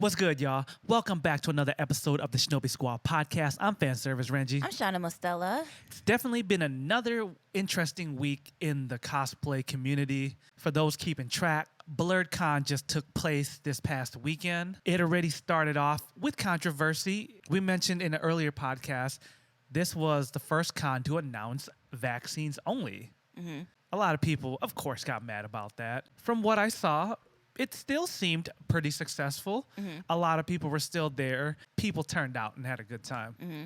What's good, y'all? Welcome back to another episode of the Shinobi Squad Podcast. I'm fan service Renji. I'm Shana Mostella. It's definitely been another interesting week in the cosplay community. For those keeping track, Blerdcon just took place this past weekend. It already started off with controversy. We mentioned in an earlier podcast, this was the first con to announce vaccines only. Mm-hmm. A lot of people, of course, got mad about that. From what I saw, it still seemed pretty successful. Mm-hmm. A lot of people were still there. People turned out and had a good time. Mm-hmm.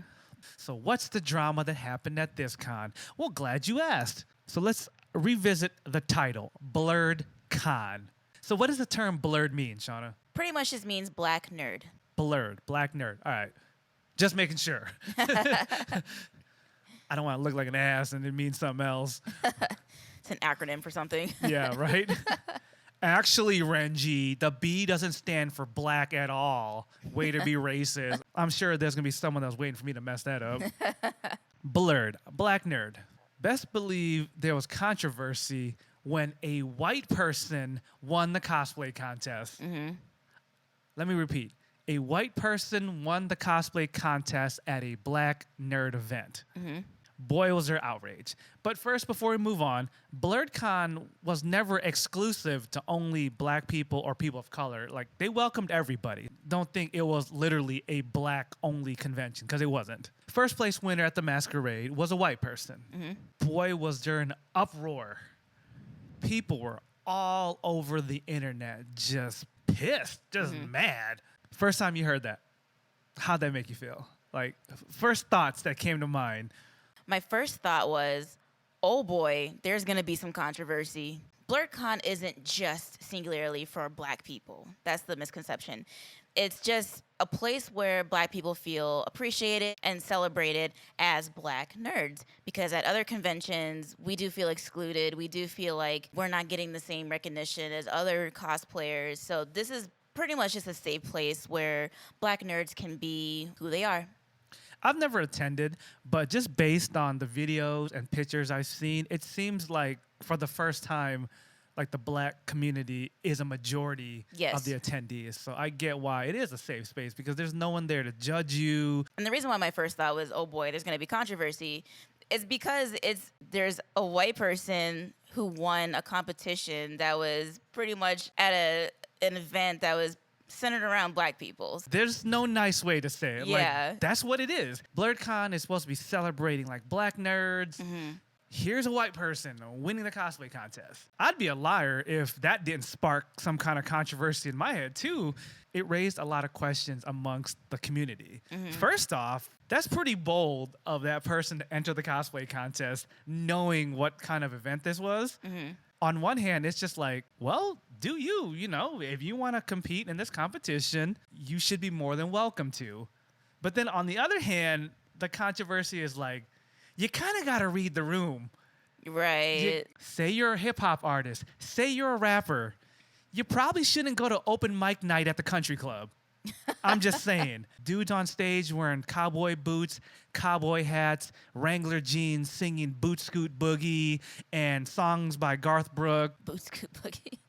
So what's the drama that happened at this con? Well, glad you asked. So let's revisit the title, Blerdcon. So what does the term blurred mean, Shana? Pretty much just means black nerd. Blurred, black nerd. All right. Just making sure. I don't want to look like an ass and it means something else. It's an acronym for something. Yeah, right? Actually, Renji, the B doesn't stand for black at all. Way to be racist. I'm sure there's going to be someone that's waiting for me to mess that up. Blurred, black nerd. Best believe there was controversy when a white person won the cosplay contest. Mm-hmm. Let me repeat. A white person won the cosplay contest at a black nerd event. Mm-hmm. Boy, was there outrage. But first, before we move on, Blerdcon was never exclusive to only black people or people of color. Like, they welcomed everybody. Don't think it was literally a black-only convention, because it wasn't. First place winner at the masquerade was a white person. Mm-hmm. Boy, was there an uproar. People were all over the internet, just pissed, just mad. First time you heard that, how'd that make you feel? Like, first thoughts that came to mind. My first thought was, oh boy, there's going to be some controversy. Blerdcon isn't just singularly for black people. That's the misconception. It's just a place where black people feel appreciated and celebrated as black nerds. Because at other conventions, we do feel excluded. We do feel like we're not getting the same recognition as other cosplayers. So this is pretty much just a safe place where black nerds can be who they are. I've never attended, but just based on the videos and pictures I've seen, it seems like for the first time, like the black community is a majority of the attendees. So I get why it is a safe space because there's no one there to judge you. And the reason why my first thought was, oh boy, there's going to be controversy is because there's a white person who won a competition that was pretty much at an event that was centered around black people. There's no nice way to say it. Yeah. Like, that's what it is. Blerdcon is supposed to be celebrating like black nerds. Mm-hmm. Here's a white person winning the cosplay contest. I'd be a liar if that didn't spark some kind of controversy in my head too. It raised a lot of questions amongst the community. Mm-hmm. First off, that's pretty bold of that person to enter the cosplay contest knowing what kind of event this was. Mm-hmm. On one hand, it's just like, well, do you, if you want to compete in this competition, you should be more than welcome to. But then on the other hand, the controversy is like, you kind of got to read the room. Right. Say you're a hip hop artist. Say you're a rapper. You probably shouldn't go to open mic night at the country club. I'm just saying. Dudes on stage wearing cowboy boots, cowboy hats, Wrangler jeans, singing Boot Scoot Boogie and songs by Garth Brooks. Boot Scoot Boogie.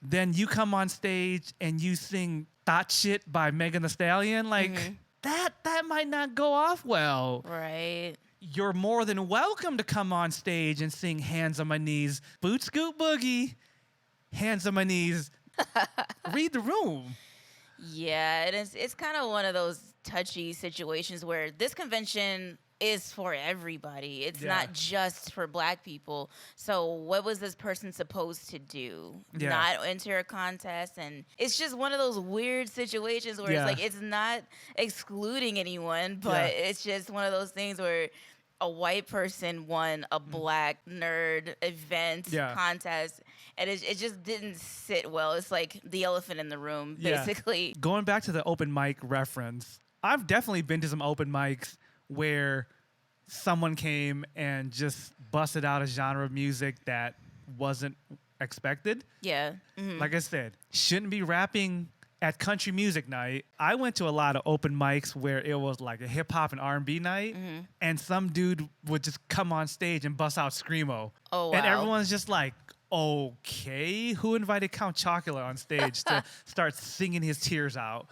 Then you come on stage and you sing Thought Shit by Megan Thee Stallion. Like, that might not go off well. Right. You're more than welcome to come on stage and sing Hands on My Knees, Boot Scoot Boogie, Hands on My Knees. Read the room. Yeah, it's kind of one of those touchy situations where this convention is for everybody. It's not just for black people. So what was this person supposed to do? Yeah. Not enter a contest? And it's just one of those weird situations where it's like it's not excluding anyone, but it's just one of those things where a white person won a black nerd event contest, and it just didn't sit well. It's like the elephant in the room, basically. Going back to the open mic reference, I've definitely been to some open mics where someone came and just busted out a genre of music that wasn't expected. Yeah. Mm-hmm. Like I said, shouldn't be rapping at country music night. I went to a lot of open mics where it was like a hip hop and R&B night, and some dude would just come on stage and bust out screamo. Oh, wow. And everyone's just like, okay, who invited Count Chocula on stage to start singing his tears out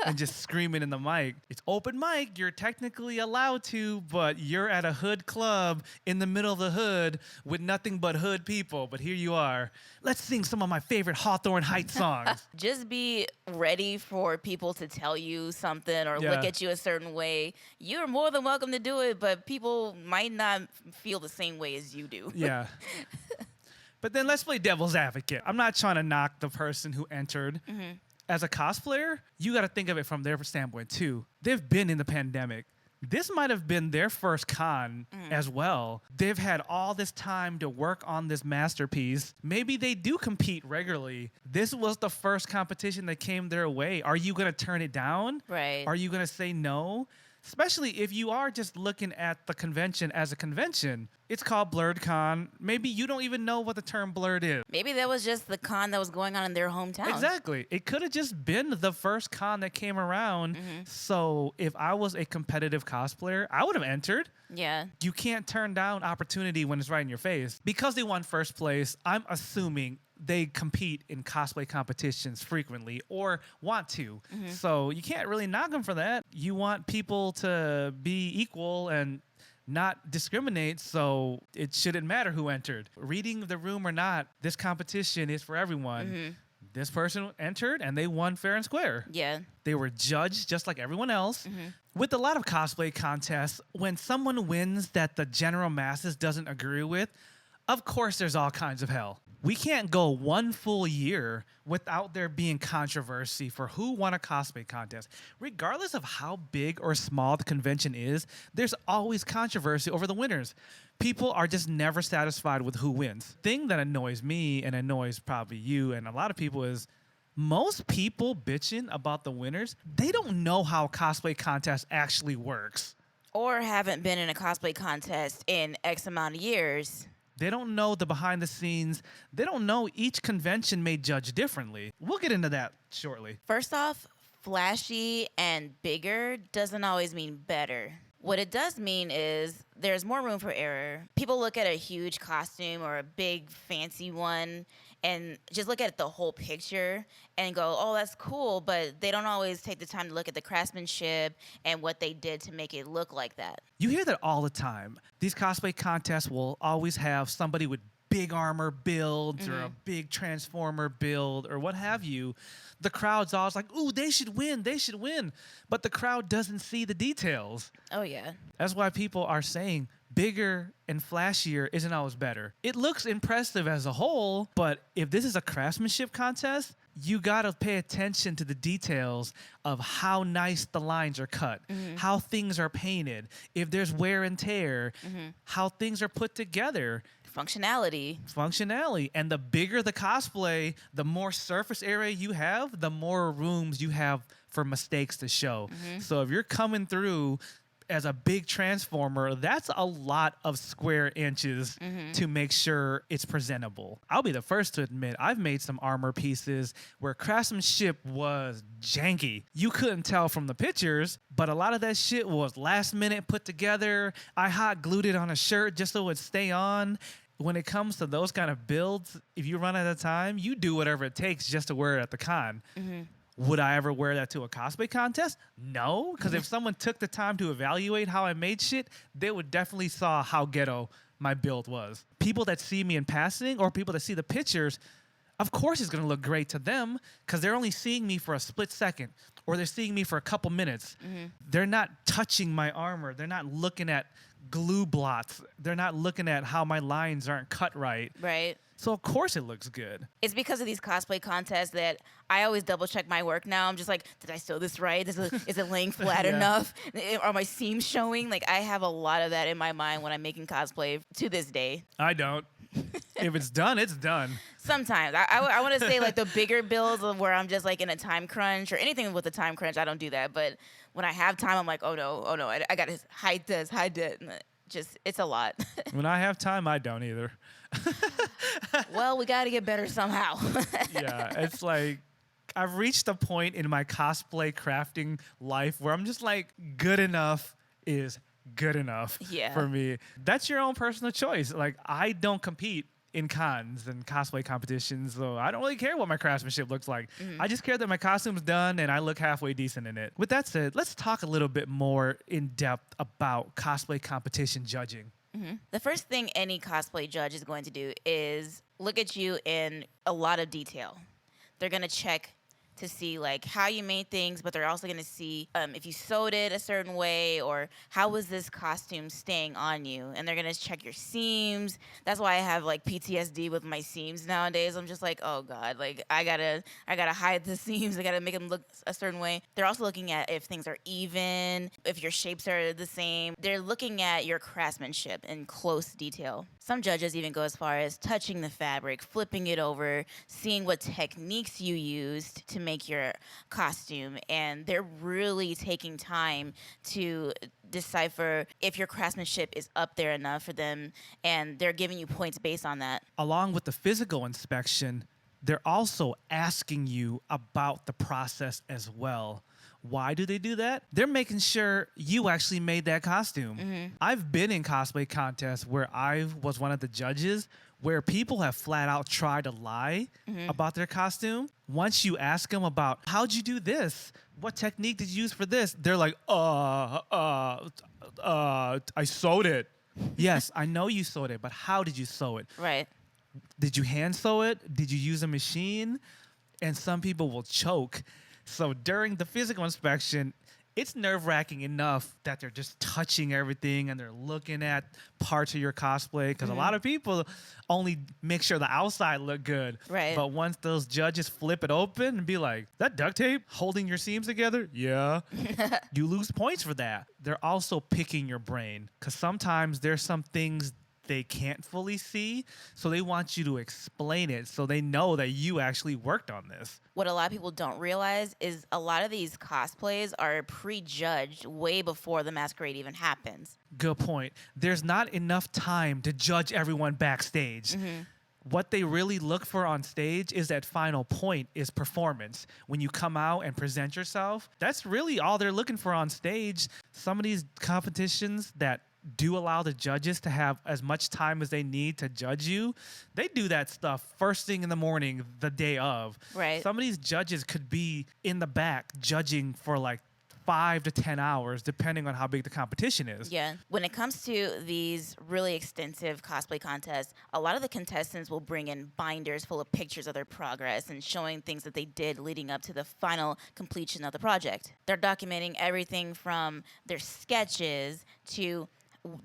and just screaming in the mic? It's open mic. You're technically allowed to, but you're at a hood club in the middle of the hood with nothing but hood people. But here you are. Let's sing some of my favorite Hawthorne Heights songs. Just be ready for people to tell you something or look at you a certain way. You're more than welcome to do it, but people might not feel the same way as you do. Yeah. But then let's play devil's advocate. I'm not trying to knock the person who entered. Mm-hmm. As a cosplayer, you got to think of it from their standpoint too. They've been in the pandemic. This might have been their first con as well. They've had all this time to work on this masterpiece. Maybe they do compete regularly. This was the first competition that came their way. Are you going to turn it down? Right. Are you going to say no? Especially if you are just looking at the convention as a convention. It's called Blerdcon. Maybe you don't even know what the term blurred is. Maybe that was just the con that was going on in their hometown. Exactly. It could have just been the first con that came around. Mm-hmm. So if I was a competitive cosplayer, I would have entered. Yeah. You can't turn down opportunity when it's right in your face. Because they won first place, I'm assuming they compete in cosplay competitions frequently or want to. Mm-hmm. So you can't really knock them for that. You want people to be equal and not discriminate, so it shouldn't matter who entered. Reading the room or not, this competition is for everyone. Mm-hmm. This person entered and they won fair and square. Yeah. They were judged just like everyone else. Mm-hmm. With a lot of cosplay contests, when someone wins that the general masses doesn't agree with, of course there's all kinds of hell. We can't go one full year without there being controversy for who won a cosplay contest. Regardless of how big or small the convention is, there's always controversy over the winners. People are just never satisfied with who wins. Thing that annoys me and annoys probably you and a lot of people is most people bitching about the winners, they don't know how a cosplay contest actually works. Or haven't been in a cosplay contest in X amount of years. They don't know the behind the scenes. They don't know each convention may judge differently. We'll get into that shortly. First off, flashy and bigger doesn't always mean better. What it does mean is there's more room for error. People look at a huge costume or a big fancy one and just look at the whole picture and go, oh, that's cool, but they don't always take the time to look at the craftsmanship and what they did to make it look like that. You hear that all the time. These cosplay contests will always have somebody with big armor builds or a big transformer build or what have you. The crowd's always like, ooh, they should win. But the crowd doesn't see the details. Oh, yeah. That's why people are saying bigger and flashier isn't always better. It looks impressive as a whole, but if this is a craftsmanship contest, you got to pay attention to the details of how nice the lines are cut, how things are painted, if there's wear and tear, how things are put together. Functionality. And the bigger the cosplay, the more surface area you have, the more rooms you have for mistakes to show. So if you're coming through as a big transformer, that's a lot of square inches to make sure it's presentable. I'll be the first to admit I've made some armor pieces where craftsmanship was janky. You couldn't tell from the pictures, but a lot of that shit was last minute put together. I hot glued it on a shirt just so it would stay on. When it comes to those kind of builds, if you run out of time, you do whatever it takes just to wear it at the con. Would I ever wear that to a cosplay contest? No, because if someone took the time to evaluate how I made shit, they would definitely saw how ghetto my build was. People that see me in passing or people that see the pictures, of course it's going to look great to them because they're only seeing me for a split second or they're seeing me for a couple minutes. They're not touching my armor. They're not looking at glue blots. They're not looking at how my lines aren't cut right. Right. So of course it looks good. It's because of these cosplay contests that I always double check my work now. I'm just like, did I sew this right? Is it laying flat enough? Are my seams showing? Like I have a lot of that in my mind when I'm making cosplay to this day. I don't. If it's done, it's done. Sometimes. I want to say like the bigger builds of where I'm just like in a time crunch or anything with a time crunch, I don't do that. But when I have time, I'm like, oh no, I got to hide this. Just, it's a lot. When I have time, I don't either. Well, we got to get better somehow. Yeah, it's like I've reached a point in my cosplay crafting life where I'm just like, good enough is good enough for me. That's your own personal choice. Like, I don't compete in cons and cosplay competitions, so I don't really care what my craftsmanship looks like. I just care that my costume's done and I look halfway decent in it. With that said, let's talk a little bit more in depth about cosplay competition judging. The first thing any cosplay judge is going to do is look at you in a lot of detail. They're going to check to see like how you made things, but they're also going to see if you sewed it a certain way or how was this costume staying on you. And they're going to check your seams. That's why I have like PTSD with my seams nowadays. I'm just like, oh God, like I gotta hide the seams. I gotta make them look a certain way. They're also looking at if things are even, if your shapes are the same. They're looking at your craftsmanship in close detail. Some judges even go as far as touching the fabric, flipping it over, seeing what techniques you used to make your costume. And they're really taking time to decipher if your craftsmanship is up there enough for them, and they're giving you points based on that. Along with the physical inspection, they're also asking you about the process as well. Why do they do that? They're making sure you actually made that costume. I've been in cosplay contests where I was one of the judges where people have flat out tried to lie about their costume. Once you ask them about, how'd you do this? What technique did you use for this? They're like, I sewed it. Yes, I know you sewed it, but how did you sew it? Right. Did you hand sew it? Did you use a machine? And some people will choke. So during the physical inspection, it's nerve-wracking enough that they're just touching everything and they're looking at parts of your cosplay, because a lot of people only make sure the outside look good. Right. But once those judges flip it open and be like, that duct tape holding your seams together? Yeah. You lose points for that. They're also picking your brain, because sometimes there's some things they can't fully see, so they want you to explain it so they know that you actually worked on this. What a lot of people don't realize is a lot of these cosplays are prejudged way before the masquerade even happens. Good point. There's not enough time to judge everyone backstage. What they really look for on stage is that final point, is performance. When you come out and present yourself, that's really all they're looking for on stage. Some of these competitions that do allow the judges to have as much time as they need to judge you, they do that stuff first thing in the morning, the day of. Right. Some of these judges could be in the back judging for like 5 to 10 hours, depending on how big the competition is. Yeah. When it comes to these really extensive cosplay contests, a lot of the contestants will bring in binders full of pictures of their progress and showing things that they did leading up to the final completion of the project. They're documenting everything from their sketches to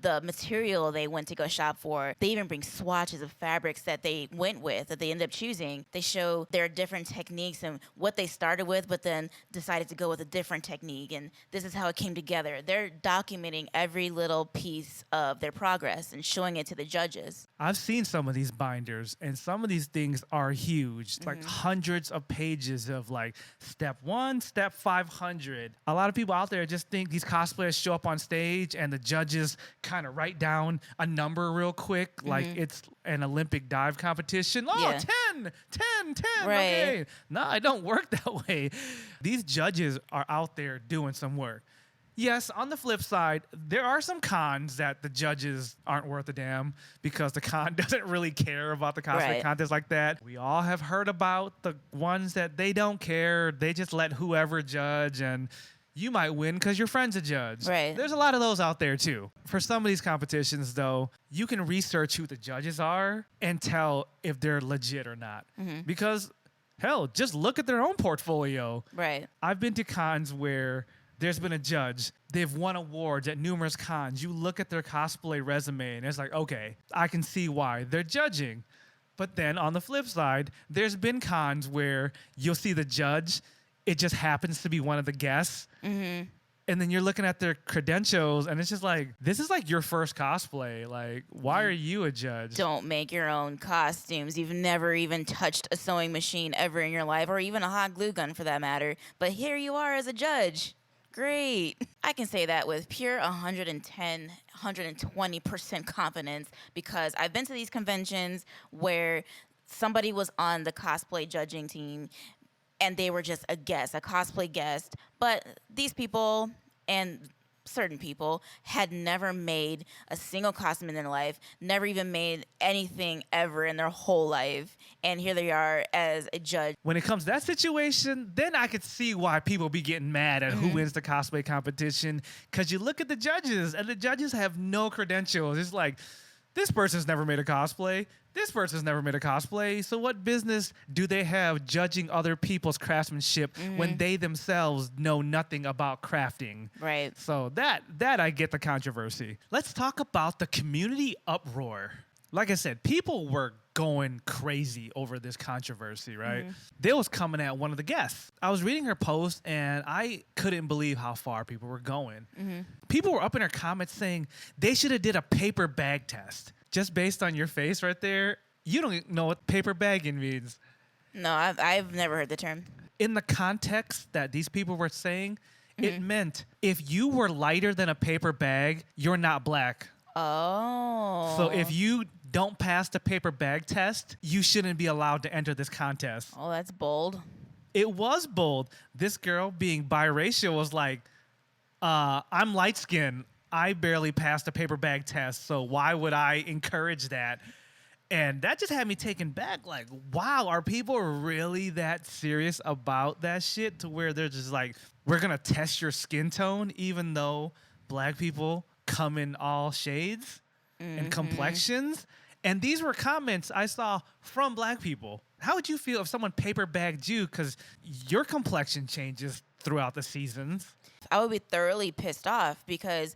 the material they went to go shop for. They even bring swatches of fabrics that they went with, that they ended up choosing. They show their different techniques and what they started with, but then decided to go with a different technique. And this is how it came together. They're documenting every little piece of their progress and showing it to the judges. I've seen some of these binders, and some of these things are huge, like hundreds of pages of like step 1, step 500. A lot of people out there just think these cosplayers show up on stage and the judges kind of write down a number real quick, like it's an Olympic dive competition. Oh, Yeah. 10, 10, 10. Right. Okay. No, I don't work that way. These judges are out there doing some work. Yes, on the flip side, there are some cons that the judges aren't worth a damn, because the con doesn't really care about the cosplay Right. contest like that. We all have heard about the ones that they don't care. They just let whoever judge, and you might win because your friend's a judge. Right. There's a lot of those out there too. For some of these competitions, though, you can research who the judges are and tell if they're legit or not. Because, hell, just look at their own portfolio. Right. I've been to cons where there's been a judge. They've won awards at numerous cons. You look at their cosplay resume and it's like, okay, I can see why they're judging. But then on the flip side, there's been cons where you'll see the judge, it just happens to be one of the guests. And then you're looking at their credentials and it's just like, this is like your first cosplay. Like, why are you a judge? Don't make your own costumes. You've never even touched a sewing machine ever in your life, or even a hot glue gun for that matter. But here you are as a judge. Great. I can say that with pure 110, 120% confidence, because I've been to these conventions where somebody was on the cosplay judging team and they were just a guest, a cosplay guest. But these people and certain people had never made a single costume in their life, never even made anything ever in their whole life. And here they are as a judge. When it comes to that situation, then I could see why people be getting mad at who wins the cosplay competition. Because you look at the judges, and the judges have no credentials. It's like, this person's never made a cosplay. This person's never made a cosplay. So what business do they have judging other people's craftsmanship when they themselves know nothing about crafting? Right. So that I get the controversy. Let's talk about the community uproar. Like I said, people were going crazy over this controversy, right? They was coming at one of the guests. I was reading her post, and I couldn't believe how far people were going. People were up in her comments saying they should have did a paper bag test. Just based on your face right there, you don't know what paper bagging means. No, I've never heard the term. In the context that these people were saying, it meant if you were lighter than a paper bag, you're not black. Oh. So if you don't pass the paper bag test, you shouldn't be allowed to enter this contest. Oh, that's bold. It was bold. This girl, being biracial, was like, I'm light skinned. I barely passed a paper bag test, so why would I encourage that? And that just had me taken back. Like, wow, are people really that serious about that shit to where they're just like, we're going to test your skin tone even though black people come in all shades and complexions? And these were comments I saw from black people. How would you feel if someone paper bagged you because your complexion changes throughout the seasons? I would be thoroughly pissed off because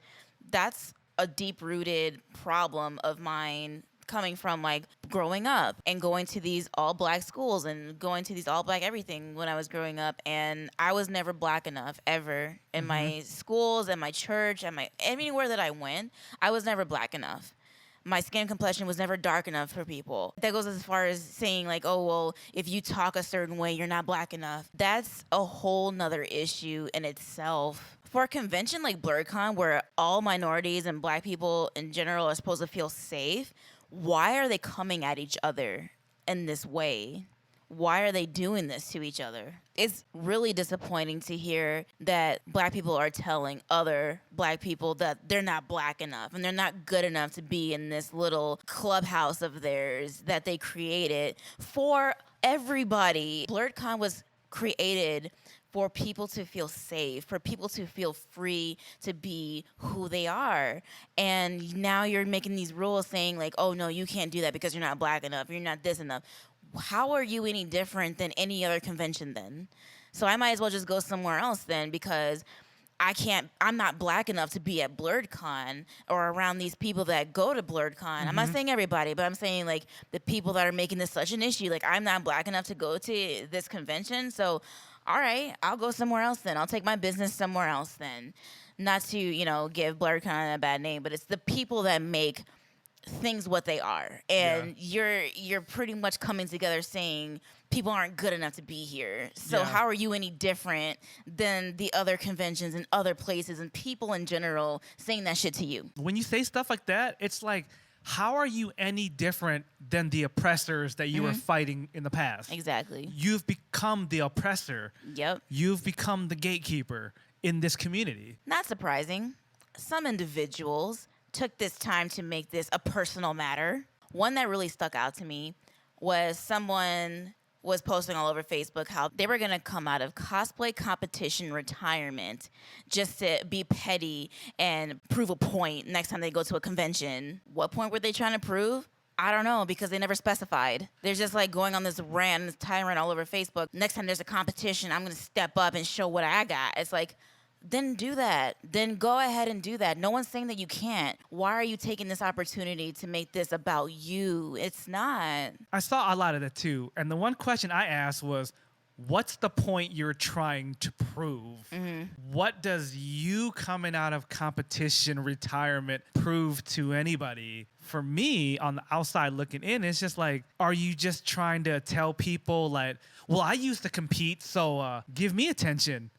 that's a deep-rooted problem of mine coming from like growing up and going to these all-black schools and going to these all-black everything when I was growing up, and I was never black enough ever in my schools and my church and anywhere that I went. I was never black enough. My skin complexion was never dark enough for people. That goes as far as saying like, oh, well, if you talk a certain way, you're not black enough. That's a whole nother issue in itself. For a convention like Blerdcon, where all minorities and black people in general are supposed to feel safe, why are they coming at each other in this way? Why are they doing this to each other? It's really disappointing to hear that black people are telling other black people that they're not black enough and they're not good enough to be in this little clubhouse of theirs that they created for everybody. Blerdcon was created for people to feel safe, for people to feel free to be who they are. And now you're making these rules saying like, oh no, you can't do that because you're not black enough, you're not this enough. How are you any different than any other convention then? So I might as well just go somewhere else then, because I'm not black enough to be at Blerdcon or around these people that go to Blerdcon. I'm not saying everybody, but I'm saying like the people that are making this such an issue. Like, I'm not black enough to go to this convention, so all right, I'll go somewhere else then. I'll take my business somewhere else then. Not to, give Blerdcon a bad name, but it's the people that make things what they are. And you're pretty much coming together saying people aren't good enough to be here. So how are you any different than the other conventions and other places and people in general saying that shit to you? When you say stuff like that, it's like, how are you any different than the oppressors that you were fighting in the past? Exactly. You've become the oppressor. Yep. You've become the gatekeeper in this community. Not surprising. Some individuals took this time to make this a personal matter. One that really stuck out to me was someone was posting all over Facebook how they were going to come out of cosplay competition retirement just to be petty and prove a point next time they go to a convention. What point were they trying to prove? I don't know, because they never specified. They're just like going on this rant, this tyrant all over Facebook. Next time there's a competition, I'm going to step up and show what I got. It's like, then do that. Then go ahead and do that. No one's saying that you can't. Why are you taking this opportunity to make this about you? It's not. I saw a lot of that too. And the one question I asked was, what's the point you're trying to prove? What does you coming out of competition retirement prove to anybody? For me, on the outside looking in, it's just like, are you just trying to tell people like, well, I used to compete, so give me attention?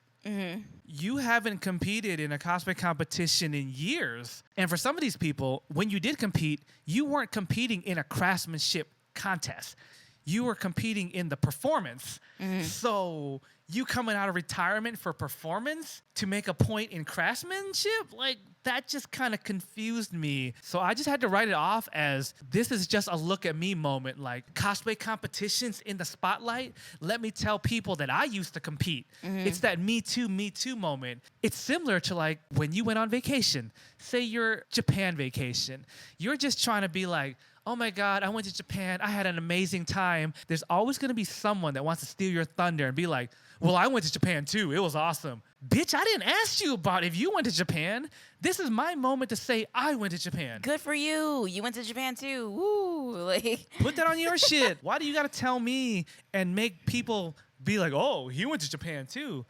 You haven't competed in a cosplay competition in years. And for some of these people, when you did compete, you weren't competing in a craftsmanship contest. you were competing in the performance. So you coming out of retirement for performance to make a point in craftsmanship? Like, that just kind of confused me. So I just had to write it off as this is just a look at me moment. Like, cosplay competitions in the spotlight. Let me tell people that I used to compete. It's that me too moment. It's similar to like when you went on vacation. Say you're Japan vacation. You're just trying to be like, oh my God, I went to Japan. I had an amazing time. There's always going to be someone that wants to steal your thunder and be like, well, I went to Japan too. It was awesome. Bitch, I didn't ask you about if you went to Japan. This is my moment to say I went to Japan. Good for you. You went to Japan too. Woo. Like, put that on your shit. Why do you got to tell me and make people be like, oh, he went to Japan too?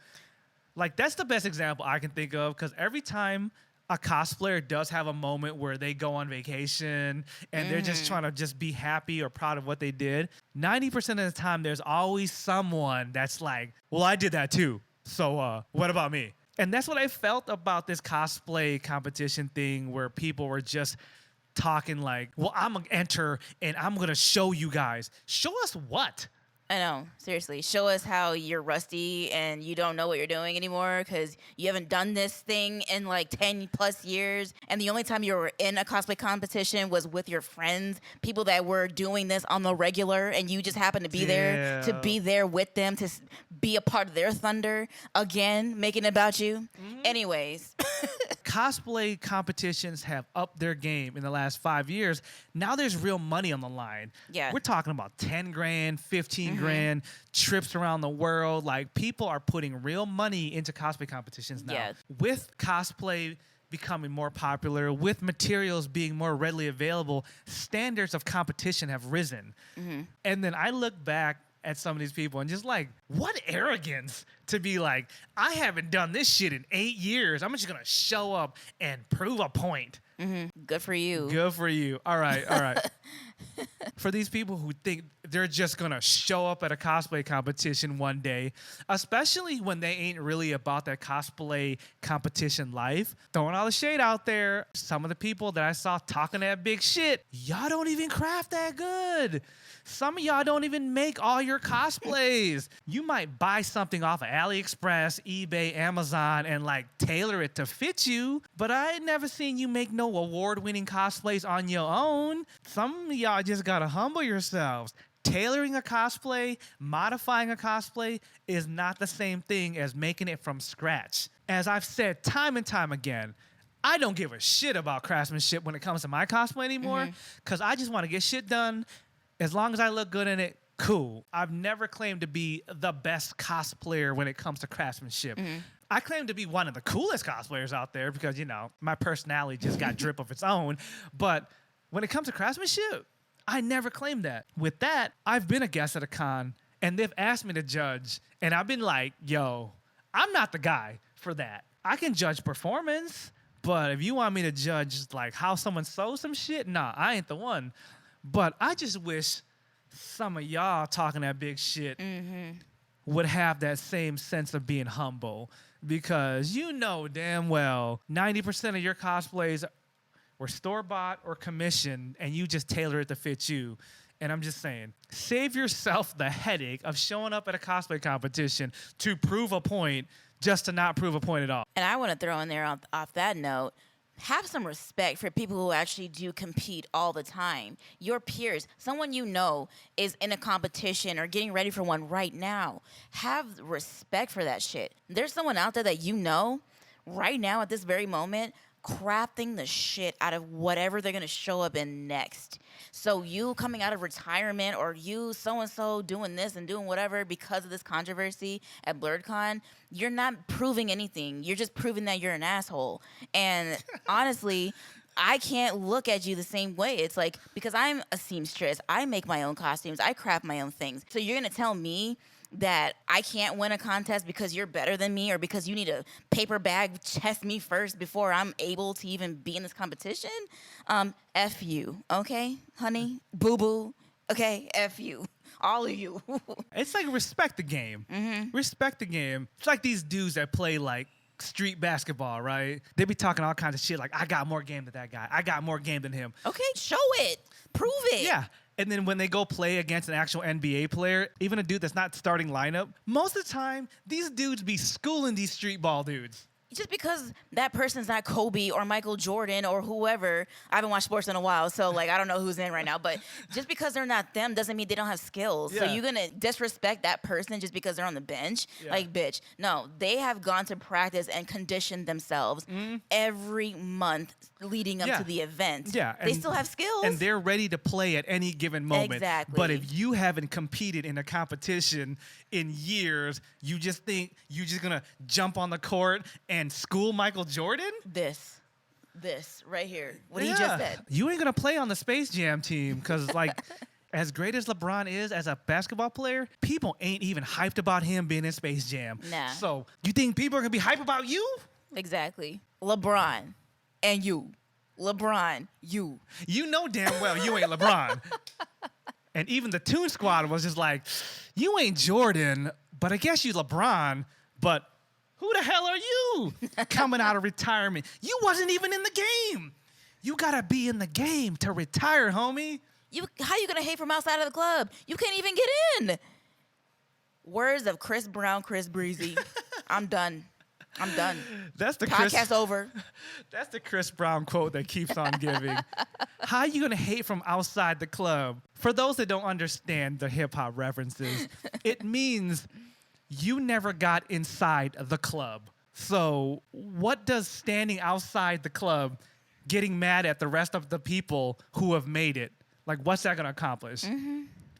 Like, that's the best example I can think of, because every time a cosplayer does have a moment where they go on vacation and they're just trying to just be happy or proud of what they did, 90% of the time there's always someone that's like, well, I did that too. So what about me? And that's what I felt about this cosplay competition thing, where people were just talking like, well, I'm going to enter and I'm going to show you guys. Show us what? I know, seriously. Show us how you're rusty and you don't know what you're doing anymore because you haven't done this thing in like 10 plus years. And the only time you were in a cosplay competition was with your friends, people that were doing this on the regular, and you just happened to be there, to be there with them, to be a part of their thunder, again, making it about you. Anyways. Cosplay competitions have upped their game in the last 5 years. Now there's real money on the line. Yeah. We're talking about 10 grand, 15 grand, trips around the world. Like, people are putting real money into cosplay competitions now. Yeah. With cosplay becoming more popular, with materials being more readily available, standards of competition have risen. And then I look back at some of these people and just like, what arrogance to be like, I haven't done this shit in 8 years. I'm just gonna show up and prove a point. Good for you. Good for you. All right. For these people who think they're just gonna show up at a cosplay competition one day, especially when they ain't really about that cosplay competition life, throwing all the shade out there. Some of the people that I saw talking that big shit, y'all don't even craft that good. Some of y'all don't even make all your cosplays. You might buy something off of AliExpress, eBay, Amazon, and like tailor it to fit you, but I ain't never seen you make no award-winning cosplays on your own. Some of y'all just gotta humble yourselves. Tailoring a cosplay, modifying a cosplay is not the same thing as making it from scratch. As I've said time and time again, I don't give a shit about craftsmanship when it comes to my cosplay anymore, because I just want to get shit done. As long as I look good in it, cool. I've never claimed to be the best cosplayer when it comes to craftsmanship. I claim to be one of the coolest cosplayers out there because, you know, my personality just got drip of its own. But when it comes to craftsmanship, I never claimed that. With that, I've been a guest at a con, and they've asked me to judge, and I've been like, yo, I'm not the guy for that. I can judge performance, but if you want me to judge like how someone sews some shit, nah, I ain't the one. But I just wish some of y'all talking that big shit would have that same sense of being humble, because you know damn well 90% of your cosplays were store-bought or commissioned, and you just tailor it to fit you. And I'm just saying, save yourself the headache of showing up at a cosplay competition to prove a point just to not prove a point at all. And I want to throw in there off that note, have some respect for people who actually do compete all the time. Your peers, someone you know is in a competition or getting ready for one right now. Have respect for that shit. There's someone out there that you know right now at this very moment crafting the shit out of whatever they're going to show up in next. So you coming out of retirement, or you so-and-so doing this and doing whatever because of this controversy at Blerdcon, you're not proving anything. You're just proving that you're an asshole. And honestly, I can't look at you the same way. It's like, because I'm a seamstress, I make my own costumes, I craft my own things. So you're going to tell me that I can't win a contest because you're better than me, or because you need a paper bag test me first before I'm able to even be in this competition? F you, okay, honey? Boo-boo, okay? F you. All of you. It's like, respect the game. Respect the game. It's like these dudes that play like street basketball, right? They be talking all kinds of shit like, I got more game than that guy. I got more game than him. Okay, show it. Prove it. Yeah. And then when they go play against an actual NBA player, even a dude that's not starting lineup, most of the time, these dudes be schooling these street ball dudes. Just because that person's not Kobe or Michael Jordan or whoever, I haven't watched sports in a while, so like I don't know who's in right now, but just because they're not them doesn't mean they don't have skills. So you're gonna disrespect that person just because they're on the bench? Like, bitch, no, they have gone to practice and conditioned themselves every month leading up to the event. Yeah, they still have skills. And they're ready to play at any given moment. Exactly. But if you haven't competed in a competition in years, you just think you're just gonna jump on the court and school Michael Jordan? This right here, what he just said. You ain't gonna play on the Space Jam team because, like, as great as LeBron is as a basketball player, people ain't even hyped about him being in Space Jam. Nah. So you think people are gonna be hyped about you? Exactly. LeBron and you. LeBron, you. You know damn well you ain't LeBron. And even the Toon Squad was just like, you ain't Jordan, but I guess you LeBron, but who the hell are you coming out of retirement? You wasn't even in the game. You gotta be in the game to retire, homie. How you gonna hate from outside of the club? You can't even get in. Words of Chris Brown, Chris Breezy. I'm done. That's the podcast over. That's the Chris Brown quote that keeps on giving. How are you gonna hate from outside the club? For those that don't understand the hip hop references, it means you never got inside the club. So what does standing outside the club, getting mad at the rest of the people who have made it, like what's that gonna accomplish?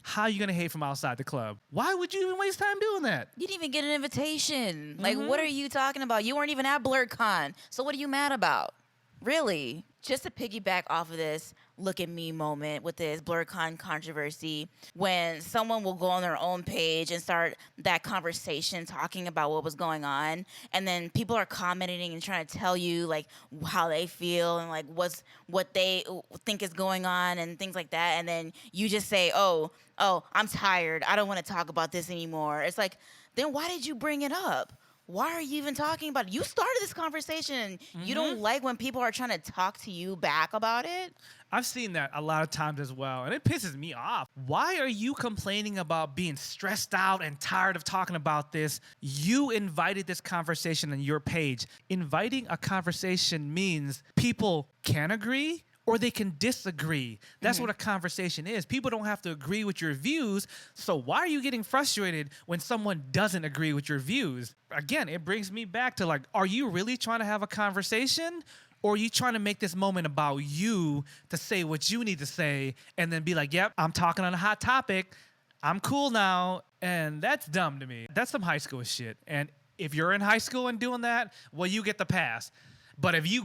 How are you gonna hate from outside the club? Why would you even waste time doing that? You didn't even get an invitation. Like, what are you talking about? You weren't even at Blerdcon. So what are you mad about? Really? Just to piggyback off of this look at me moment with this Blerdcon controversy, when someone will go on their own page and start that conversation talking about what was going on, and then people are commenting and trying to tell you like how they feel and like what they think is going on and things like that, and then you just say, oh, I'm tired, I don't want to talk about this anymore. It's like, then why did you bring it up? Why are you even talking about it? You started this conversation. You don't like when people are trying to talk to you back about it? I've seen that a lot of times as well, and it pisses me off. Why are you complaining about being stressed out and tired of talking about this? You invited this conversation on your page. Inviting a conversation means people can agree or they can disagree. That's what a conversation is. People don't have to agree with your views, so why are you getting frustrated when someone doesn't agree with your views? Again, it brings me back to, like, are you really trying to have a conversation, or are you trying to make this moment about you to say what you need to say and then be like, yep, I'm talking on a hot topic, I'm cool now, and that's dumb to me. That's some high school shit, and if you're in high school and doing that, well, you get the pass. But if you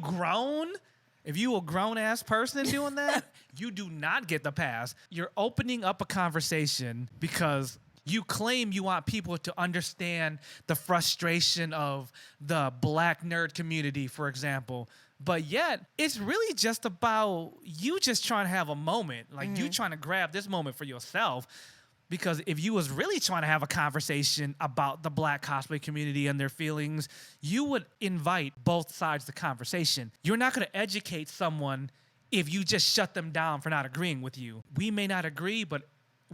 a grown-ass person doing that, you do not get the pass. You're opening up a conversation because you claim you want people to understand the frustration of the black nerd community, for example. But yet, it's really just about you just trying to have a moment. Like, you trying to grab this moment for yourself. Because if you was really trying to have a conversation about the black cosplay community and their feelings, you would invite both sides of the conversation. You're not going to educate someone if you just shut them down for not agreeing with you. We may not agree, but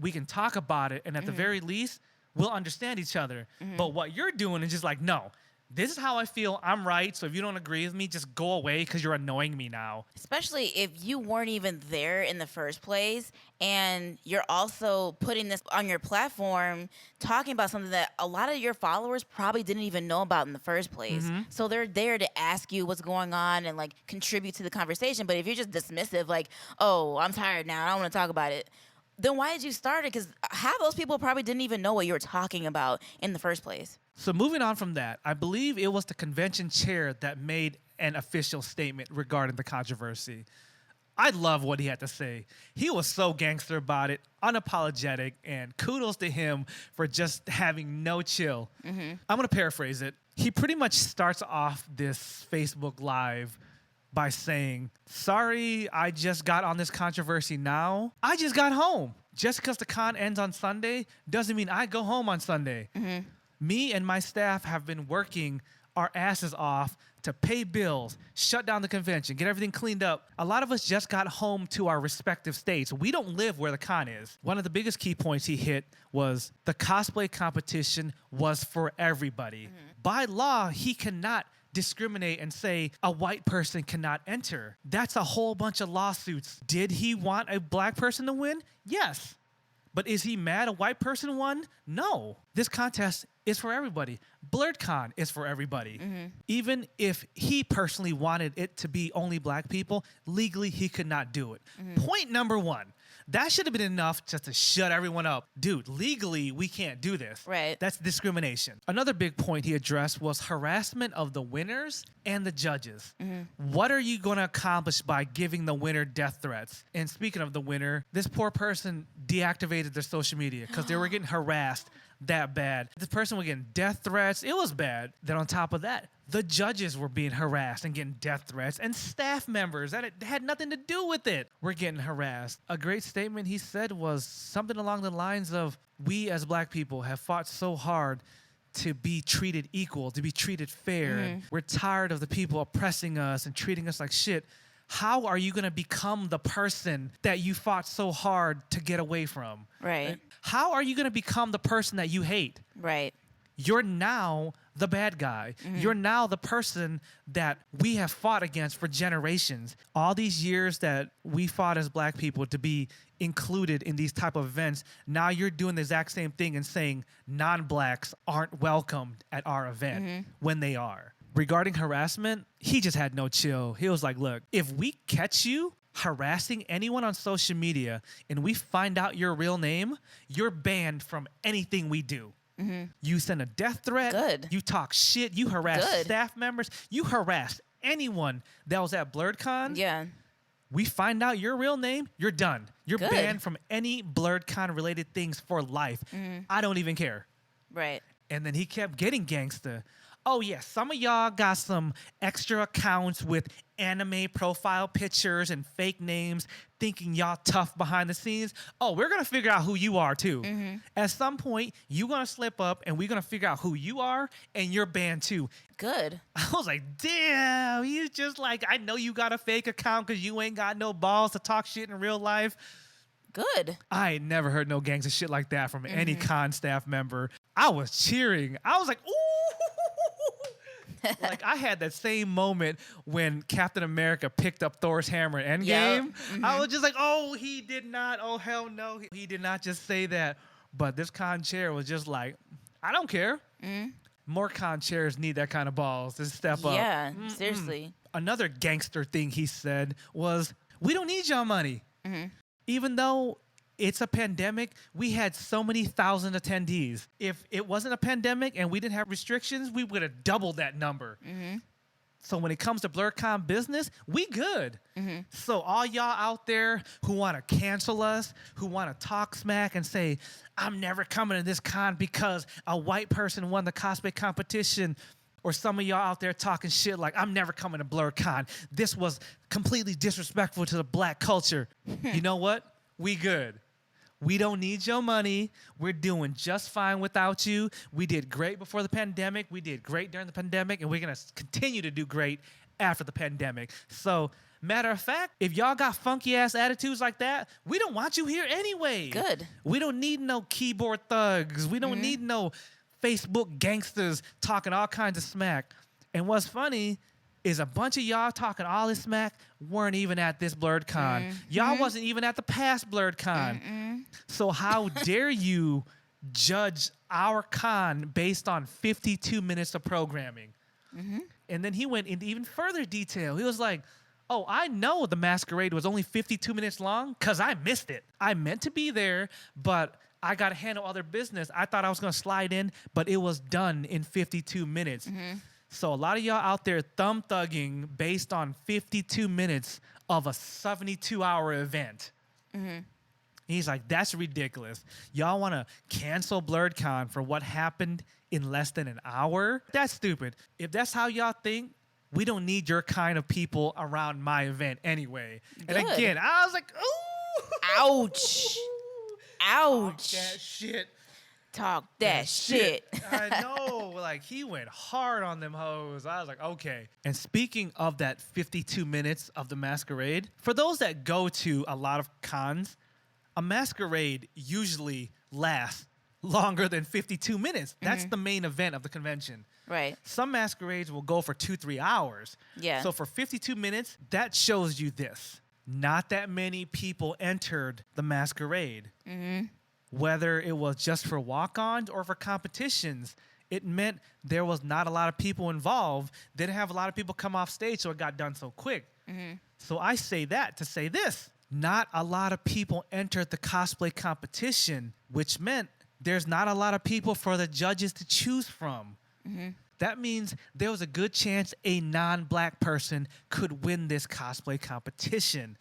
we can talk about it, and at the very least, we'll understand each other. But what you're doing is just like, no, this is how I feel, I'm right, so if you don't agree with me, just go away because you're annoying me now. Especially if you weren't even there in the first place, and you're also putting this on your platform, talking about something that a lot of your followers probably didn't even know about in the first place. So they're there to ask you what's going on and like contribute to the conversation. But if you're just dismissive, like, oh, I'm tired now, I don't want to talk about it, then why did you start it? Because half those people probably didn't even know what you were talking about in the first place. So moving on from that, I believe it was the convention chair that made an official statement regarding the controversy. I love what he had to say. He was so gangster about it, unapologetic, and kudos to him for just having no chill. I'm going to paraphrase it. He pretty much starts off this Facebook Live by saying, sorry, I just got on this controversy now. I just got home. Just because the con ends on Sunday doesn't mean I go home on Sunday. Me and my staff have been working our asses off to pay bills, shut down the convention, get everything cleaned up. A lot of us just got home to our respective states. We don't live where the con is. One of the biggest key points he hit was the cosplay competition was for everybody. By law, he cannot discriminate and say a white person cannot enter. That's a whole bunch of lawsuits. Did he want a black person to win? Yes. But is he mad a white person won? No. This contest is for everybody. Blerdcon is for everybody. Even if he personally wanted it to be only black people, legally he could not do it. Point number one. That should have been enough just to shut everyone up. Dude, legally, we can't do this. Right. That's discrimination. Another big point he addressed was harassment of the winners and the judges. What are you going to accomplish by giving the winner death threats? And speaking of the winner, this poor person deactivated their social media because they were getting harassed that bad. This person was getting death threats. It was bad. Then on top of that, the judges were being harassed and getting death threats, and staff members that had nothing to do with it were getting harassed. A great statement he said was something along the lines of, we as black people have fought so hard to be treated equal, to be treated fair. And we're tired of the people oppressing us and treating us like shit. How are you going to become the person that you fought so hard to get away from? Right. How are you going to become the person that you hate? Right. You're now the bad guy. You're now the person that we have fought against for generations. All these years that we fought as black people to be included in these type of events, now you're doing the exact same thing and saying non-blacks aren't welcomed at our event when they are. Regarding harassment, he just had no chill. He was like, look, if we catch you harassing anyone on social media and we find out your real name, you're banned from anything we do. You send a death threat. Good. You talk shit. You harass staff members. You harass anyone that was at Blerdcon. Yeah. We find out your real name, you're done. You're Good. banned from any Blerdcon related things for life. I don't even care. Right. And then he kept getting gangsta. Oh, yeah, some of y'all got some extra accounts with anime profile pictures and fake names thinking y'all tough behind the scenes. Oh, we're going to figure out who you are, too. At some point, you're going to slip up, and we're going to figure out who you are, and you're banned, too. Good. I was like, damn, he's just like, I know you got a fake account because you ain't got no balls to talk shit in real life. Good. I ain't never heard no gangsta shit like that from any con staff member. I was cheering. I was like, ooh. Like, I had that same moment when Captain America picked up Thor's hammer in Endgame. I was just like, oh, he did not. Oh, hell no. He did not just say that. But this con chair was just like, I don't care. More con chairs need that kind of balls to step up. Yeah, seriously. Another gangster thing he said was, we don't need y'all money. Even though it's a pandemic, we had so many thousand attendees. If it wasn't a pandemic and we didn't have restrictions, we would have doubled that number. So when it comes to Blerdcon business, we good. So all y'all out there who want to cancel us, who want to talk smack and say, I'm never coming to this con because a white person won the cosplay competition, or some of y'all out there talking shit like, I'm never coming to Blerdcon. This was completely disrespectful to the black culture. You know what? We good. We don't need your money. We're doing just fine without you. We did great before the pandemic. We did great during the pandemic, and we're going to continue to do great after the pandemic. So, matter of fact, if y'all got funky-ass attitudes like that, we don't want you here anyway. Good. We don't need no keyboard thugs. We don't need no Facebook gangsters talking all kinds of smack. And what's funny is a bunch of y'all talking all this smack weren't even at this Blerdcon. Y'all wasn't even at the past Blerdcon. So how dare you judge our con based on 52 minutes of programming? And then he went into even further detail. He was like, oh, I know the masquerade was only 52 minutes long because I missed it. I meant to be there, but I got to handle other business. I thought I was going to slide in, but it was done in 52 minutes. So a lot of y'all out there thumb thugging based on 52 minutes of a 72-hour event. He's like, that's ridiculous. Y'all want to cancel Blerdcon for what happened in less than an hour? That's stupid. If that's how y'all think, we don't need your kind of people around my event anyway. Good. And again, I was like, ooh. Ouch. Ouch. That shit. Talk that shit. I know. Like, he went hard on them hoes. I was like, okay. And speaking of that 52 minutes of the masquerade, for those that go to a lot of cons, a masquerade usually lasts longer than 52 minutes. That's the main event of the convention. Right. Some masquerades will go for 2-3 hours. Yeah. So for 52 minutes, that shows you this. Not that many people entered the masquerade. Whether it was just for walk-ons or for competitions, it meant there was not a lot of people involved. They didn't have a lot of people come off stage, so it got done so quick. So I say that to say this. Not a lot of people entered the cosplay competition, which meant there's not a lot of people for the judges to choose from. That means there was a good chance a non-black person could win this cosplay competition.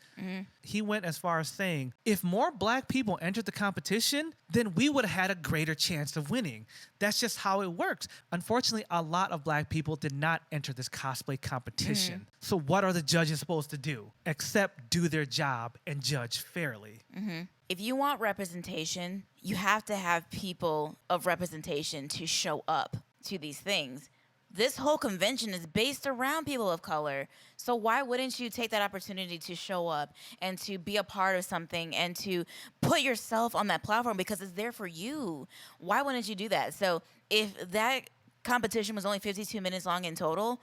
He went as far as saying, if more black people entered the competition, then we would have had a greater chance of winning. That's just how it works. Unfortunately, a lot of black people did not enter this cosplay competition. So what are the judges supposed to do? Except do their job and judge fairly. If you want representation, you have to have people of representation to show up to these things. This whole convention is based around people of color. So why wouldn't you take that opportunity to show up and to be a part of something and to put yourself on that platform because it's there for you? Why wouldn't you do that? So if that competition was only 52 minutes long in total,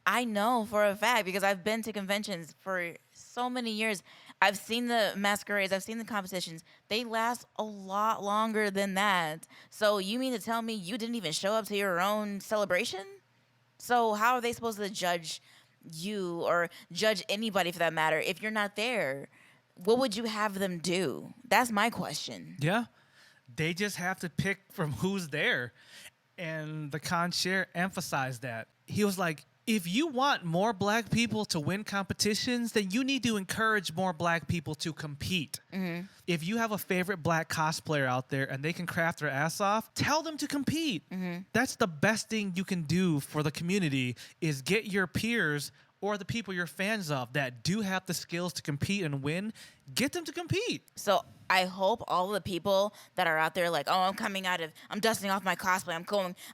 I know for a fact because I've been to conventions for so many years. I've seen the masquerades. I've seen the competitions. They last a lot longer than that. So you mean to tell me you didn't even show up to your own celebration? So how are they supposed to judge you or judge anybody for that matter if you're not there? What would you have them do? That's my question. Yeah. They just have to pick from who's there. And the con chair emphasized that. He was like, if you want more black people to win competitions, then you need to encourage more black people to compete. If you have a favorite black cosplayer out there and they can craft their ass off, tell them to compete. That's the best thing you can do for the community is get your peers or the people you're fans of that do have the skills to compete and win, get them to compete. So I hope all the people that are out there like, oh, I'm dusting off my cosplay. I'm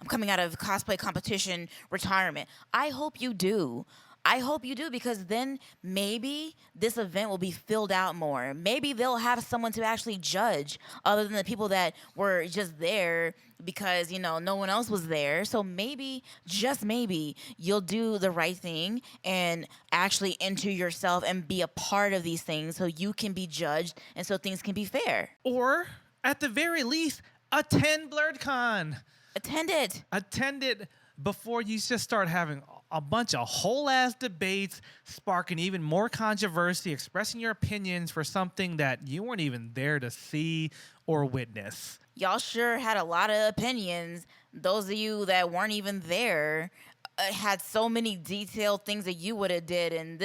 coming out of cosplay competition retirement. I hope you do. I hope you do because then maybe this event will be filled out more. Maybe they'll have someone to actually judge other than the people that were just there because, no one else was there. So maybe, just maybe, you'll do the right thing and actually enter yourself and be a part of these things so you can be judged and so things can be fair. Or, at the very least, attend Blerdcon. Attend it. Attend it before you just start having a bunch of whole-ass debates, sparking even more controversy, expressing your opinions for something that you weren't even there to see or witness. Y'all sure had a lot of opinions. Those of you that weren't even there had so many detailed things that you would have did and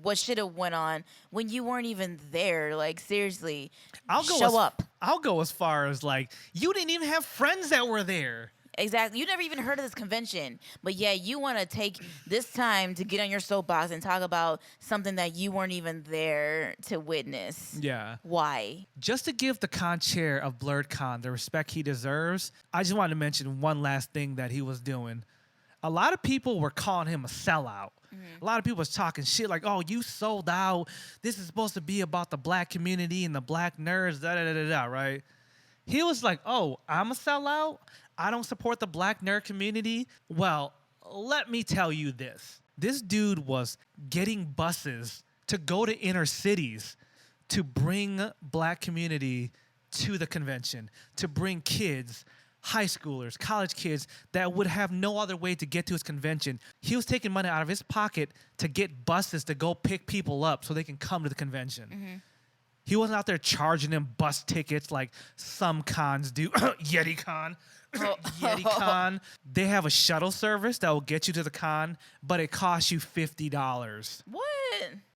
what should have went on when you weren't even there. Like, seriously, show up. I'll go as far as, you didn't even have friends that were there. Exactly. You never even heard of this convention. But yeah, you want to take this time to get on your soapbox and talk about something that you weren't even there to witness. Yeah. Why? Just to give the con chair of Blerdcon the respect he deserves, I just wanted to mention one last thing that he was doing. A lot of people were calling him a sellout. A lot of people was talking shit like, oh, you sold out. This is supposed to be about the black community and the black nerds, da-da-da-da-da, right? He was like, oh, I'm a sellout? I don't support the black nerd community? Well, let me tell you this. This dude was getting buses to go to inner cities to bring black community to the convention, to bring kids, high schoolers, college kids that would have no other way to get to his convention. He was taking money out of his pocket to get buses to go pick people up so they can come to the convention. He wasn't out there charging them bus tickets like some cons do. YetiCon. YetiCon. They have a shuttle service that will get you to the con, but it costs you $50. What?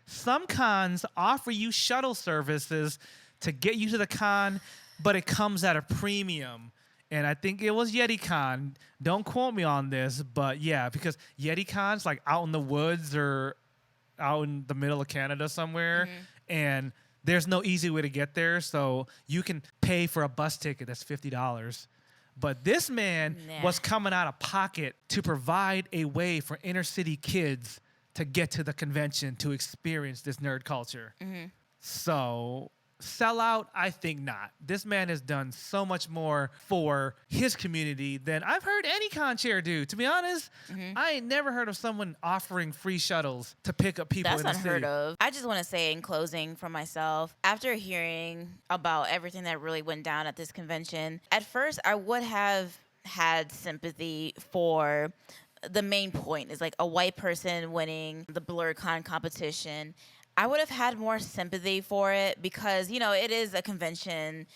Some cons offer you shuttle services to get you to the con, but it comes at a premium. And I think it was YetiCon. Don't quote me on this, but yeah, because YetiCon's like out in the woods or out in the middle of Canada somewhere, and there's no easy way to get there, so you can pay for a bus ticket that's $50. But this man was coming out of pocket to provide a way for inner city kids to get to the convention to experience this nerd culture. So, sellout, I think not. This man has done so much more for his community than I've heard any con chair do. To be honest, I ain't never heard of someone offering free shuttles to pick up people in the city. That's unheard of. I just want to say in closing for myself, after hearing about everything that really went down at this convention, at first I would have had sympathy for the main point is like a white person winning the Blerdcon competition. I would have had more sympathy for it because, you know, it is a convention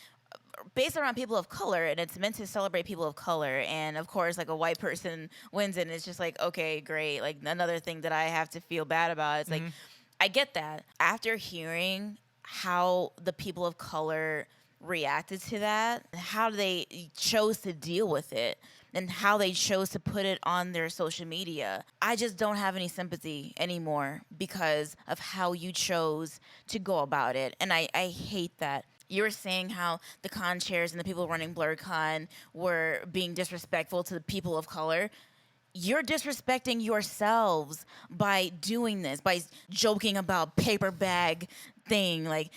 based around people of color and it's meant to celebrate people of color. And of course, like a white person wins it and it's just like, okay, great. Like another thing that I have to feel bad about. It's like, I get that. After hearing how the people of color reacted to that, how they chose to deal with it, and how they chose to put it on their social media, I just don't have any sympathy anymore because of how you chose to go about it. And I hate that. You were saying how the con chairs and the people running Blerdcon were being disrespectful to the people of color. You're disrespecting yourselves by doing this, by joking about paper bag thing, like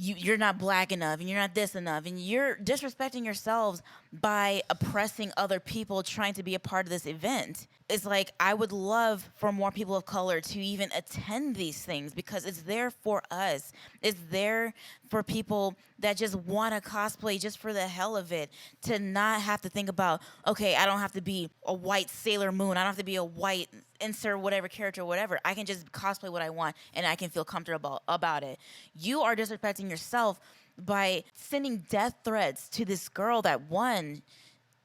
you're not black enough and you're not this enough, and you're disrespecting yourselves by oppressing other people trying to be a part of this event. It's like, I would love for more people of color to even attend these things because it's there for us. It's there for people that just want to cosplay just for the hell of it, to not have to think about, okay, I don't have to be a white Sailor Moon. I don't have to be a white insert whatever character or whatever. I can just cosplay what I want and I can feel comfortable about it. You are disrespecting yourself by sending death threats to this girl that won.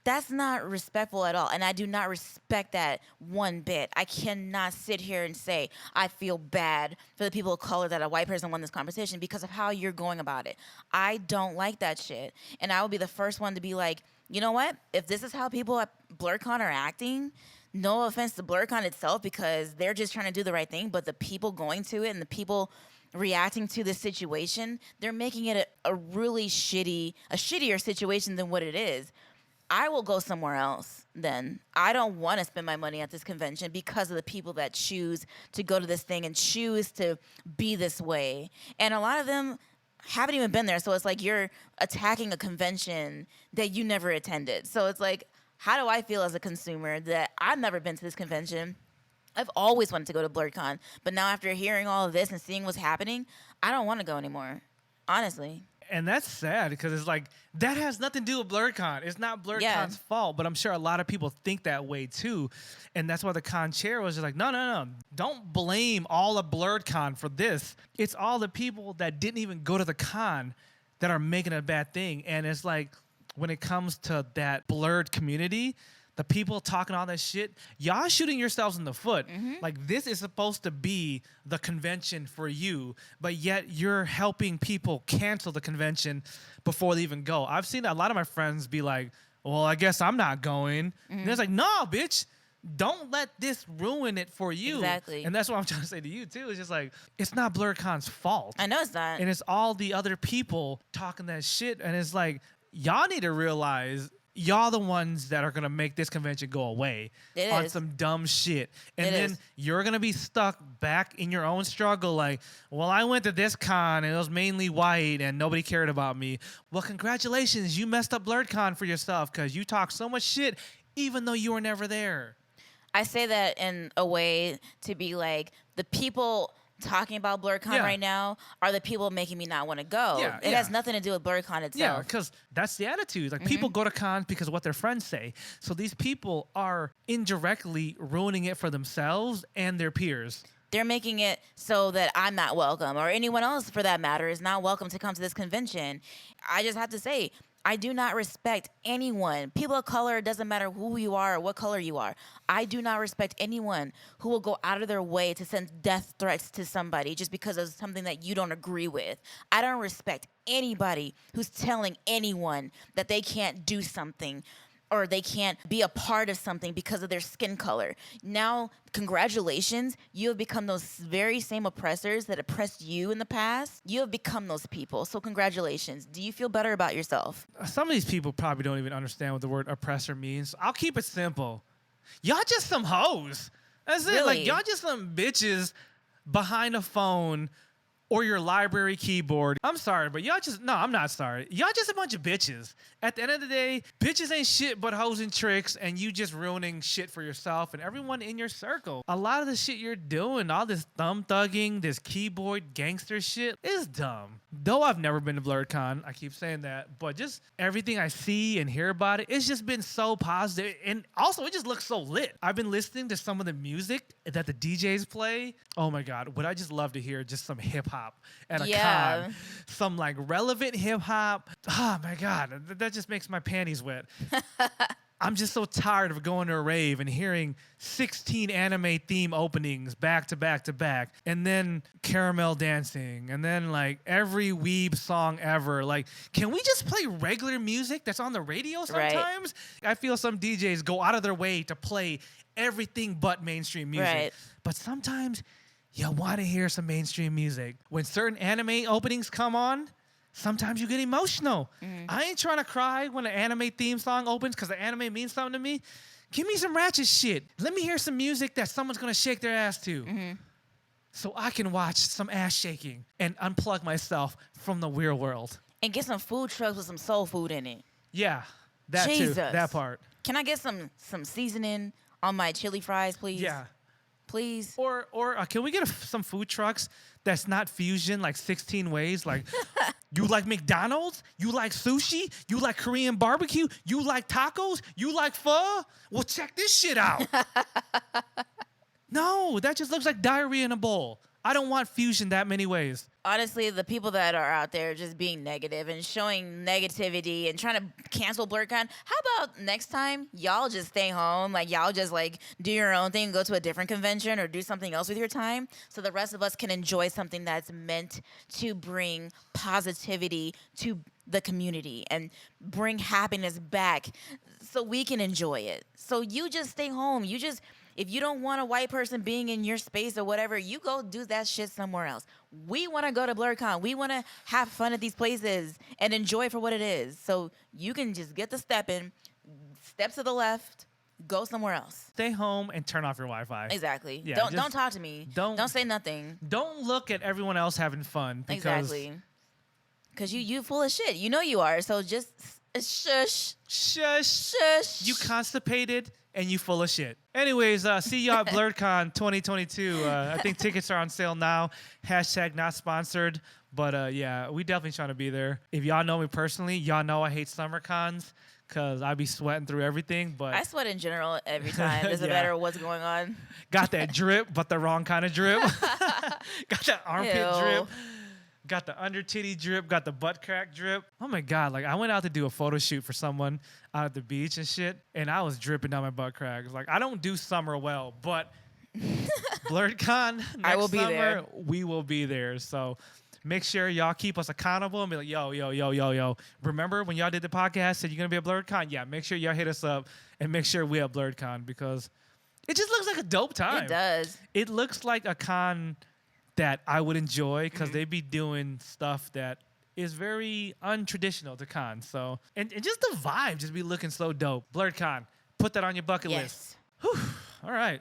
That's not respectful at all, and I do not respect that one bit. I cannot sit here and say I feel bad for the people of color that a white person won this competition because of how you're going about it. I don't like that shit, and I will be the first one to be like, you know what? If this is how people at Blerdcon are acting, no offense to Blerdcon itself because they're just trying to do the right thing, but the people going to it and the people reacting to the situation, they're making it a really shittier situation than what it is. I will go somewhere else then. I don't want to spend my money at this convention because of the people that choose to go to this thing and choose to be this way. And a lot of them haven't even been there. So it's like you're attacking a convention that you never attended. So it's like, how do I feel as a consumer that I've never been to this convention? I've always wanted to go to Blerdcon. But now after hearing all of this and seeing what's happening, I don't want to go anymore, honestly. And that's sad because it's like, that has nothing to do with Blerdcon. It's not Blerdcon's fault, but I'm sure a lot of people think that way too. And that's why the con chair was just like, no. Don't blame all of Blerdcon for this. It's all the people that didn't even go to the con that are making it a bad thing. And it's like, when it comes to that blurred community, the people talking all that shit, y'all shooting yourselves in the foot. Like, this is supposed to be the convention for you, but yet you're helping people cancel the convention before they even go. I've seen a lot of my friends be like, well, I guess I'm not going. And it's like, no, bitch, don't let this ruin it for you. Exactly. And that's what I'm trying to say to you, too. It's just like, it's not Blerdcon's fault. I know it's not. And it's all the other people talking that shit. And it's like, y'all need to realize y'all the ones that are going to make this convention go away on some dumb shit. And then you're going to be stuck back in your own struggle like, well, I went to this con and it was mainly white and nobody cared about me. Well, congratulations. You messed up Blerdcon for yourself because you talked so much shit even though you were never there. I say that in a way to be like, the people talking about Blerdcon right now are the people making me not want to go. It has nothing to do with Blerdcon itself. Yeah, because that's the attitude. Like, people go to cons because of what their friends say. So these people are indirectly ruining it for themselves and their peers. They're making it so that I'm not welcome, or anyone else for that matter is not welcome to come to this convention. I just have to say, I do not respect anyone. People of color, it doesn't matter who you are or what color you are. I do not respect anyone who will go out of their way to send death threats to somebody just because of something that you don't agree with. I don't respect anybody who's telling anyone that they can't do something or they can't be a part of something because of their skin color. Now, congratulations, you have become those very same oppressors that oppressed you in the past. You have become those people. So congratulations. Do you feel better about yourself? Some of these people probably don't even understand what the word oppressor means. I'll keep it simple. Y'all just some hoes. That's it. Really? Like, y'all just some bitches behind a phone or your library keyboard. I'm sorry, but I'm not sorry. Y'all just a bunch of bitches. At the end of the day, bitches ain't shit but hoes and tricks, and you just ruining shit for yourself and everyone in your circle. A lot of the shit you're doing, all this thumb thugging, this keyboard gangster shit, is dumb. Though I've never been to Blerdcon, I keep saying that, but just everything I see and hear about it, it's just been so positive. And also, it just looks so lit. I've been listening to some of the music that the DJs play. Oh my God, would I just love to hear just some hip hop at a con. Some like relevant hip hop. Oh my God, that just makes my panties wet. I'm just so tired of going to a rave and hearing 16 anime theme openings back to back to back, and then caramel dancing, and then like every weeb song ever. Like, can we just play regular music that's on the radio sometimes? Right. I feel some DJs go out of their way to play everything but mainstream music. Right. But sometimes you want to hear some mainstream music. When certain anime openings come on, sometimes you get emotional. Mm-hmm. I ain't trying to cry when an anime theme song opens because the anime means something to me. Give me some ratchet shit. Let me hear some music that someone's going to shake their ass to. Mm-hmm. So I can watch some ass shaking and unplug myself from the real world. And get some food trucks with some soul food in it. Yeah, that too. That part. Can I get some seasoning on my chili fries, please? Yeah. Please. Or can we get some food trucks that's not fusion, like 16 ways? Like, you like McDonald's? You like sushi? You like Korean barbecue? You like tacos? You like pho? Well, check this shit out. No, that just looks like diarrhea in a bowl. I don't want fusion that many ways. Honestly, the people that are out there just being negative and showing negativity and trying to cancel Blerdcon, how about next time y'all just stay home? Like, y'all just like do your own thing, go to a different convention or do something else with your time so the rest of us can enjoy something that's meant to bring positivity to the community and bring happiness back so we can enjoy it. So you just stay home. If you don't want a white person being in your space or whatever, you go do that shit somewhere else. We want to go to Blerdcon. We want to have fun at these places and enjoy it for what it is. So you can just get the step to the left, go somewhere else. Stay home and turn off your Wi-Fi. Exactly. Yeah, don't talk to me. Don't say nothing. Don't look at everyone else having fun. Exactly. Because you full of shit. You know you are. So just shush. Shush. Shush. You constipated and you full of shit. Anyways, see y'all at Blerdcon 2022. I think tickets are on sale now. # not sponsored. But yeah, we definitely trying to be there. If y'all know me personally, y'all know I hate summer cons because I be sweating through everything. But I sweat in general every time. Doesn't matter what's going on. Got that drip, but the wrong kind of drip. Got that armpit drip. Got the under titty drip, got the butt crack drip. Oh my God, like I went out to do a photo shoot for someone out at the beach and shit, and I was dripping down my butt crack. Like, I don't do summer well, but Blerdcon next summer, we will be there. So make sure y'all keep us accountable and be like, yo. Remember when y'all did the podcast, said you're going to be at Blerdcon? Yeah, make sure y'all hit us up and make sure we at Blerdcon because it just looks like a dope time. It does. It looks like a con that I would enjoy because they be doing stuff that is very untraditional to cons. So, and just the vibe just be looking so dope. Blerdcon, put that on your bucket list. Whew. All right.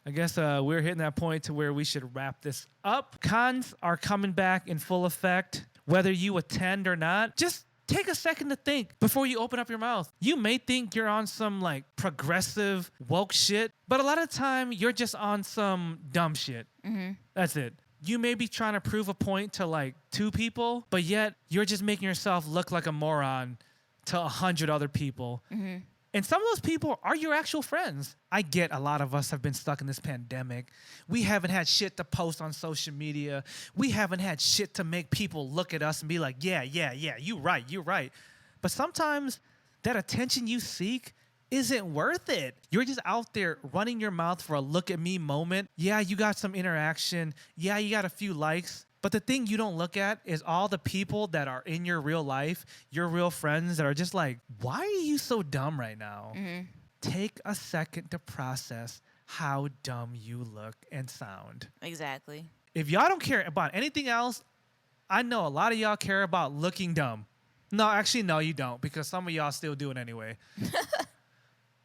I guess we're hitting that point to where we should wrap this up. Cons are coming back in full effect. Whether you attend or not, just take a second to think before you open up your mouth. You may think you're on some like progressive woke shit, but a lot of the time you're just on some dumb shit. Mm-hmm. That's it. You may be trying to prove a point to like 2 people, but yet you're just making yourself look like a moron to 100 other people. Mm-hmm. And some of those people are your actual friends. I get a lot of us have been stuck in this pandemic. We haven't had shit to post on social media. We haven't had shit to make people look at us and be like, yeah, you're right. But sometimes that attention you seek isn't worth it. You're just out there running your mouth for a look at me moment. Yeah, you got some interaction. Yeah, you got a few likes. But the thing you don't look at is all the people that are in your real life, your real friends that are just like, why are you so dumb right now? Take a second to process how dumb you look and sound. Exactly. If y'all don't care about anything else, I know a lot of y'all care about looking dumb. No, actually, no, you don't, because some of y'all still do it anyway.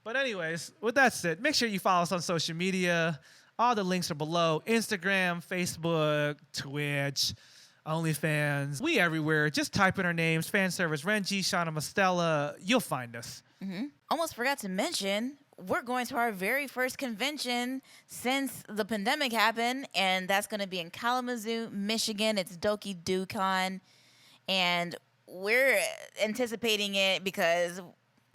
But anyways, with that said, make sure you follow us on social media. All the links are below. Instagram, Facebook, Twitch, OnlyFans. We everywhere. Just type in our names. Fan service Renji, Shana, Mostella. You'll find us. Almost forgot to mention, we're going to our very first convention since the pandemic happened, and that's going to be in Kalamazoo, Michigan. It's Doki DoCon, and we're anticipating it because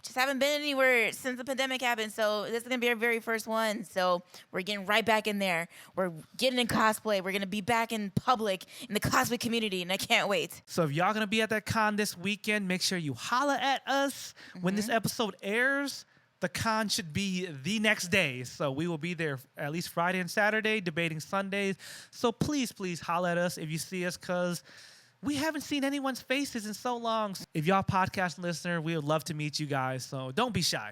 just haven't been anywhere since the pandemic happened. So this is going to be our very first one. So we're getting right back in there. We're getting in cosplay. We're going to be back in public in the cosplay community, and I can't wait. So if y'all going to be at that con this weekend, make sure you holla at us. When this episode airs, the con should be the next day. So we will be there at least Friday and Saturday, debating Sundays. So please, please holla at us if you see us, because we haven't seen anyone's faces in so long. If y'all podcast listener, we would love to meet you guys. So don't be shy.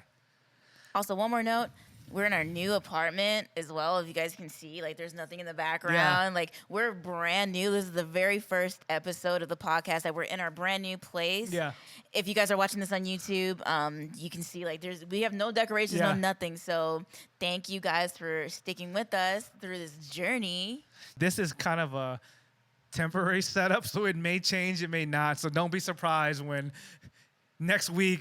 Also, one more note. We're in our new apartment as well. If you guys can see, like, there's nothing in the background. Yeah. Like, we're brand new. This is the very first episode of the podcast that we're in our brand new place. Yeah. If you guys are watching this on YouTube, you can see, like, we have no decorations, no nothing. So thank you guys for sticking with us through this journey. This is kind of a temporary setup, so it may change, it may not. So don't be surprised when next week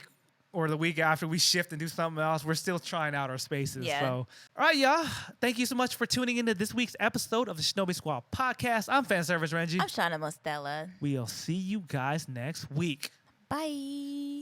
or the week after we shift and do something else. We're still trying out our spaces. Yeah. So, all right, y'all. Thank you so much for tuning into this week's episode of the Shinobi Squad Podcast. I'm Fan Service Renji. I'm Shana Mostella. We'll see you guys next week. Bye.